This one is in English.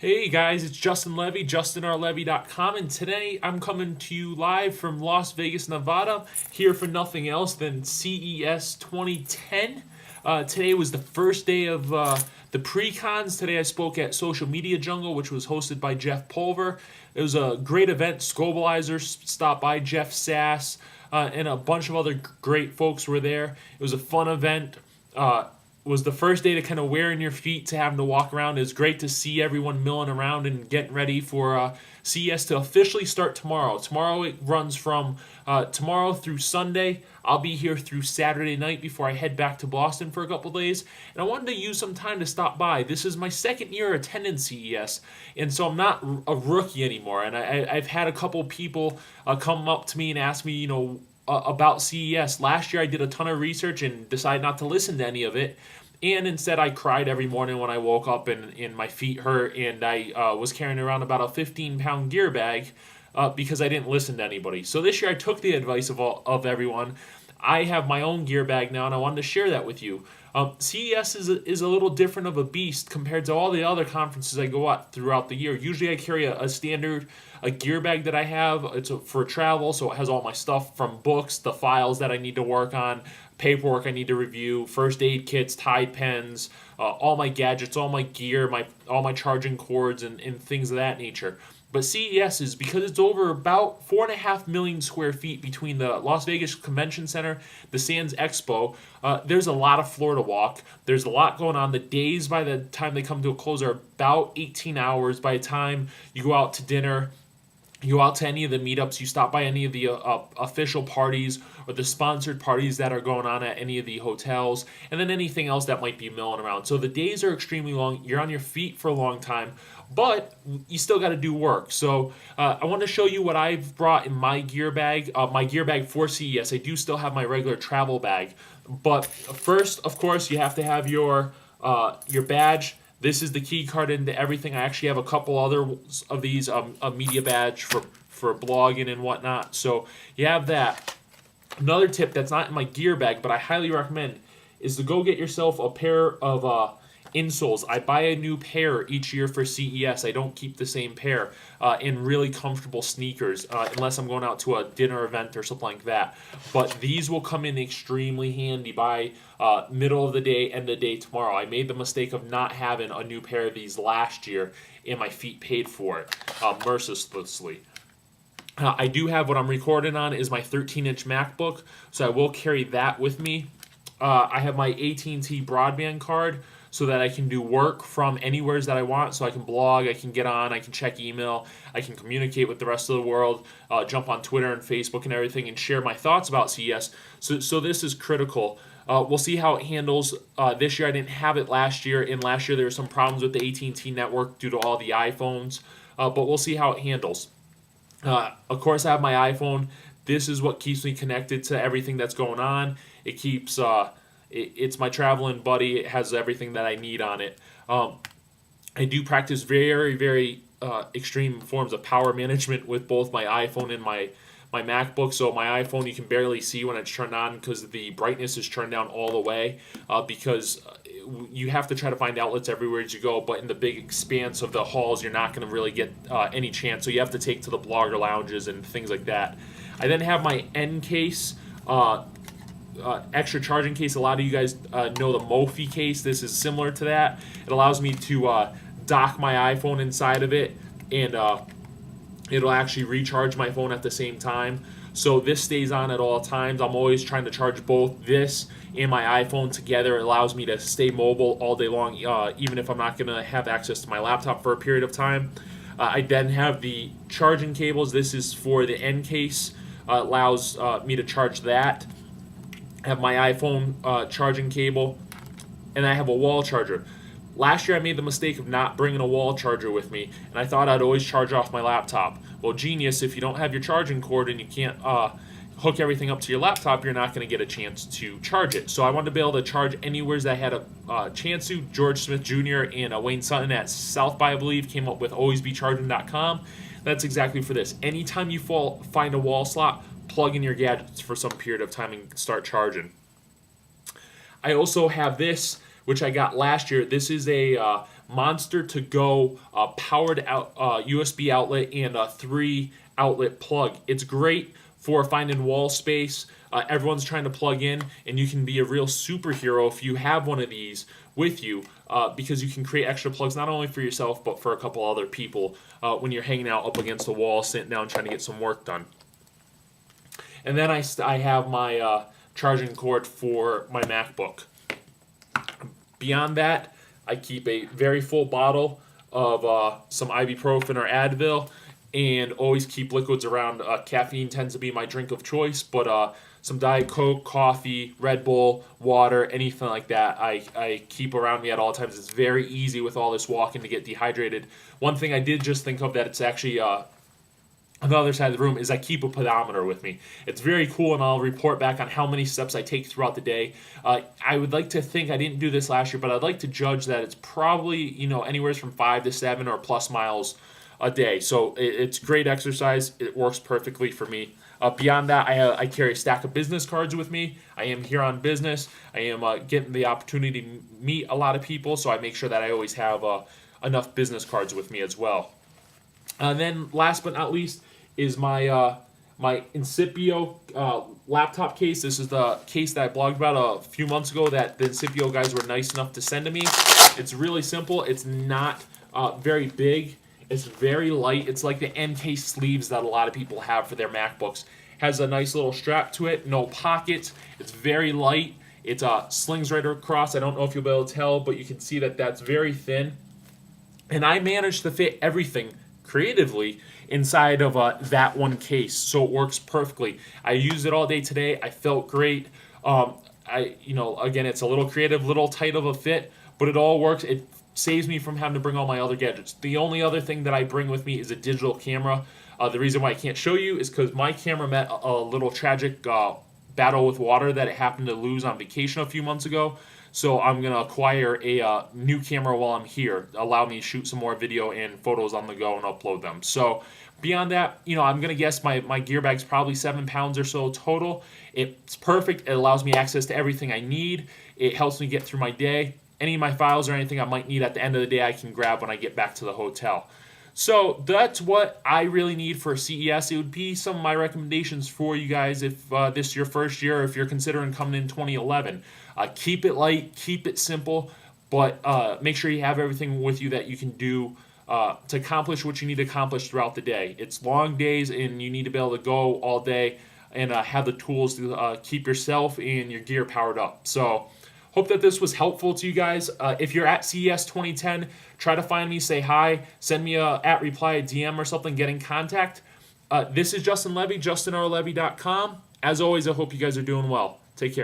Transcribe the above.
Hey guys, it's Justin Levy, JustinRLevy.com, and today I'm coming to you live from Las Vegas, Nevada, here for nothing else than CES 2010. Today was the first day of the pre-cons. Today I spoke at Social Media Jungle, which was hosted by Jeff Pulver. It was a great event. Scobalizer stopped by, Jeff Sass, and a bunch of other great folks were there. It was a fun event. Was the first day to kind of wearing your feet to having to walk around. It was great to see everyone milling around and getting ready for CES to officially start tomorrow. Tomorrow it runs from tomorrow through Sunday. I'll be here through Saturday night before I head back to Boston for a couple days. And I wanted to use some time to stop by. This is my second year attending CES, and so I'm not a rookie anymore. And I've had a couple people come up to me and ask me, about CES. Last year I did a ton of research and decided not to listen to any of it. And instead I cried every morning when I woke up and my feet hurt, and I was carrying around about a 15-pound gear bag because I didn't listen to anybody. So this year I took the advice of everyone. I have my own gear bag now, and I wanted to share that with you. CES is a little different of a beast compared to all the other conferences I go at throughout the year. Usually I carry a standard gear bag that I have. It's for travel, so it has all my stuff from books, the files that I need to work on, paperwork I need to review, first aid kits, Tide pens, all my gadgets, all my gear, all my charging cords, and things of that nature. But CES is, because it's over about 4.5 million square feet between the Las Vegas Convention Center, the Sands Expo, there's a lot of floor to walk. There's a lot going on. The days, by the time they come to a close, are about 18 hours. By the time you go out to dinner, you go out to any of the meetups, you stop by any of the official parties or the sponsored parties that are going on at any of the hotels, and then anything else that might be milling around. So the days are extremely long. You're on your feet for a long time, but you still got to do work. So I want to show you what I've brought in my gear bag for CES. I do still have my regular travel bag, but first, of course, you have to have your badge. This is the key card into everything. I actually have a couple other of these, a media badge for blogging and whatnot. So you have that. Another tip that's not in my gear bag, but I highly recommend, is to go get yourself a pair of insoles. I buy a new pair each year for CES. I don't keep the same pair in really comfortable sneakers unless I'm going out to a dinner event or something like that. But these will come in extremely handy by middle of the day, end of the day tomorrow. I made the mistake of not having a new pair of these last year, and my feet paid for it mercilessly. I do have, what I'm recording on is my 13-inch MacBook, so I will carry that with me. I have my AT&T broadband card so that I can do work from anywhere that I want. So I can blog, I can get on, I can check email, I can communicate with the rest of the world, jump on Twitter and Facebook and everything, and share my thoughts about CES. So this is critical. We'll see how it handles this year. I didn't have it last year, and last year there were some problems with the AT&T network due to all the iPhones, but we'll see how it handles. Of course, I have my iPhone. This is what keeps me connected to everything that's going on. It keeps, it's my traveling buddy. It has everything that I need on it. I do practice very, very extreme forms of power management with both my iPhone and my MacBook. So my iPhone, you can barely see when it's turned on because the brightness is turned down all the way because you have to try to find outlets everywhere as you go, but in the big expanse of the halls, you're not going to really get any chance, so you have to take to the blogger lounges and things like that. I then have my N case, extra charging case. A lot of you guys know the Mophie case. This is similar to that. It allows me to dock my iPhone inside of it, and it'll actually recharge my phone at the same time. So this stays on at all times. I'm always trying to charge both this and my iPhone together. It allows me to stay mobile all day long, even if I'm not going to have access to my laptop for a period of time. I then have the charging cables. This is for the N case. Allows me to charge that. I have my iPhone charging cable, and I have a wall charger. Last year I made the mistake of not bringing a wall charger with me, and I thought I'd always charge off my laptop. Well, genius, if you don't have your charging cord and you can't hook everything up to your laptop, you're not going to get a chance to charge it. So I wanted to be able to charge anywhere that had a chance to. George Smith Jr. and Wayne Sutton at South by, I believe, came up with alwaysbecharging.com. That's exactly for this. Anytime you find a wall slot, plug in your gadgets for some period of time and start charging. I also have this, which I got last year. This is a Monster to Go powered out USB outlet and a 3-outlet plug. It's great for finding wall space. Everyone's trying to plug in, and you can be a real superhero if you have one of these with you, because you can create extra plugs not only for yourself but for a couple other people when you're hanging out up against the wall, sitting down trying to get some work done. And then I have my charging cord for my MacBook. Beyond that, I keep a very full bottle of some ibuprofen or Advil, and always keep liquids around. Caffeine tends to be my drink of choice, but some Diet Coke, coffee, Red Bull, water, anything like that, I keep around me at all times. It's very easy with all this walking to get dehydrated. One thing I did just think of that it's actually on the other side of the room is I keep a pedometer with me. It's very cool, and I'll report back on how many steps I take throughout the day. I would like to think, I didn't do this last year, but I'd like to judge that it's probably anywhere from 5 to 7 or plus miles a day. So it's great exercise. It works perfectly for me. Beyond that, I carry a stack of business cards with me. I am here on business. I am getting the opportunity to meet a lot of people, so I make sure that I always have enough business cards with me as well. And then last but not least is my my Incipio laptop case. This is the case that I blogged about a few months ago that the Incipio guys were nice enough to send to me. It's really simple. It's not very big. It's very light. It's like the NK sleeves that a lot of people have for their MacBooks. Has a nice little strap to it, no pockets. It's very light. It slings right across. I don't know if you'll be able to tell, but you can see that that's very thin. And I managed to fit everything creatively inside of that one case, so it works perfectly. I used it all day today. I felt great. Again, it's a little creative, little tight of a fit, but it all works. It saves me from having to bring all my other gadgets. The only other thing that I bring with me is a digital camera. The reason why I can't show you is because my camera met a little tragic battle with water that it happened to lose on vacation a few months ago. So I'm going to acquire a new camera while I'm here. Allow me to shoot some more video and photos on the go and upload them. So beyond that, I'm going to guess my gear bag's probably 7 pounds or so total. It's perfect. It allows me access to everything I need. It helps me get through my day. Any of my files or anything I might need at the end of the day, I can grab when I get back to the hotel. So that's what I really need for CES. It would be some of my recommendations for you guys if this is your first year, or if you're considering coming in 2011. Keep it light, keep it simple, but make sure you have everything with you that you can do to accomplish what you need to accomplish throughout the day. It's long days, and you need to be able to go all day and have the tools to keep yourself and your gear powered up. So hope that this was helpful to you guys. If you're at CES 2010, try to find me, say hi, send me a @reply, a DM or something, get in contact. This is Justin Levy, JustinRLevy.com. As always, I hope you guys are doing well. Take care.